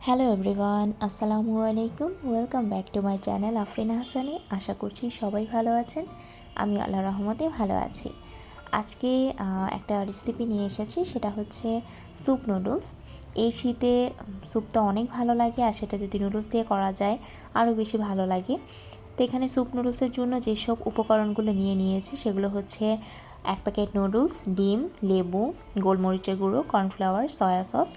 Hello everyone, আসসালামু আলাইকুম। Welcome back to my channel Afrina হাসানে। আশা করছি সবাই ভালো আছেন। আমি আল্লাহর রহমতে ভালো আছি। আজকে একটা রেসিপি নিয়ে এসেছি, সেটা হচ্ছে স্যুপ নুডলস। এই শীতে স্যুপটা অনেক ভালো লাগে, আর সেটা যদি নুডলস দিয়ে করা যায় আরও বেশি ভালো লাগে। তো এখানে স্যুপ নুডলসের জন্য যেসব উপকরণগুলো নিয়েছি সেগুলো হচ্ছে 1 প্যাকেট নুডলস, ডিম, লেবু, গোলমরিচের গুঁড়ো, কর্নফ্লাওয়ার, সয়া সস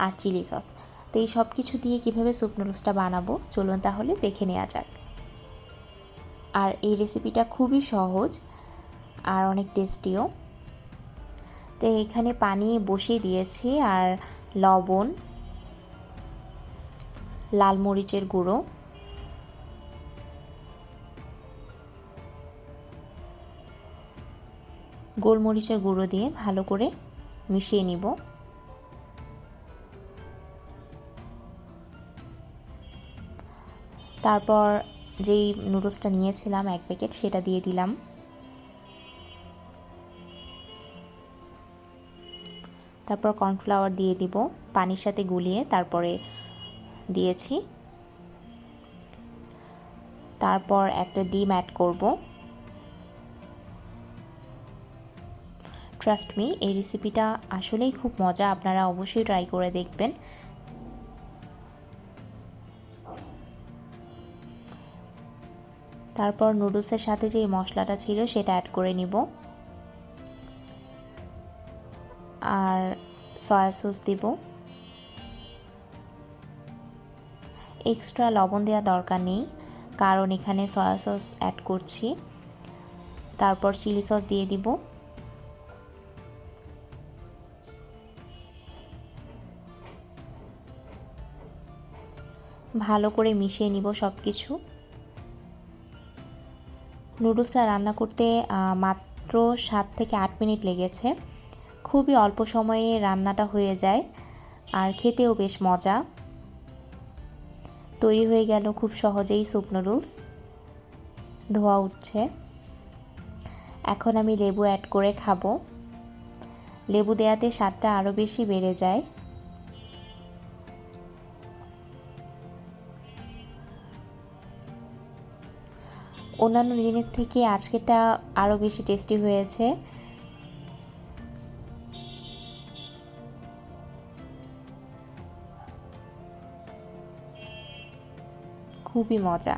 আর চিলি সস। তো এই সব কিছু দিয়ে কীভাবে স্যুপ নুডলসটা বানাবো চলুন তাহলে দেখে নেওয়া যাক। আর এই রেসিপিটা খুবই সহজ আর অনেক টেস্টিও। তো এখানে পানি বসিয়ে দিয়েছি, আর লবণ, লাল মরিচের গুঁড়ো, গোলমরিচের গুঁড়ো দিয়ে ভালো করে মিশিয়ে নিব। তারপর যেই নুডলসটা নিয়েছিলাম 1 প্যাকেট সেটা দিয়ে দিলাম। তারপর কর্নফ্লাওয়ার দিয়ে দিব পানির সাথে গুলিয়ে, তারপরে দিয়েছি। তারপর একটা ডিম অ্যাড করব। ট্রাস্ট মি, এই রেসিপিটা আসলেই খুব মজা, আপনারা অবশ্যই ট্রাই করে দেখবেন। তারপর নুডলসের সাথে যে মশলাটা ছিল সেটা অ্যাড করে নিব, আর সয়া সস দিব। এক্সট্রা লবণ দেওয়া দরকার নেই, কারণ এখানে সয়া সস অ্যাড করছি। তারপর চিলি সস দিয়ে দিব। ভালো করে মিশিয়ে নিব সব কিছু। নুডলসটা রান্না করতে মাত্র 7 থেকে 8 মিনিট লেগেছে। খুবই অল্প সময়ে রান্নাটা হয়ে যায়, আর খেতেও বেশ মজা। তৈরি হয়ে গেল খুব সহজেই স্যুপ নুডলস। ধোয়া উঠছে। এখন আমি লেবু অ্যাড করে খাবো। লেবু দেওয়াতে স্বাদটা আরও বেশি বেড়ে যায়। অন্যান্য দিনের থেকে আজকেরটা আরও বেশি টেস্টি হয়েছে। খুবই মজা।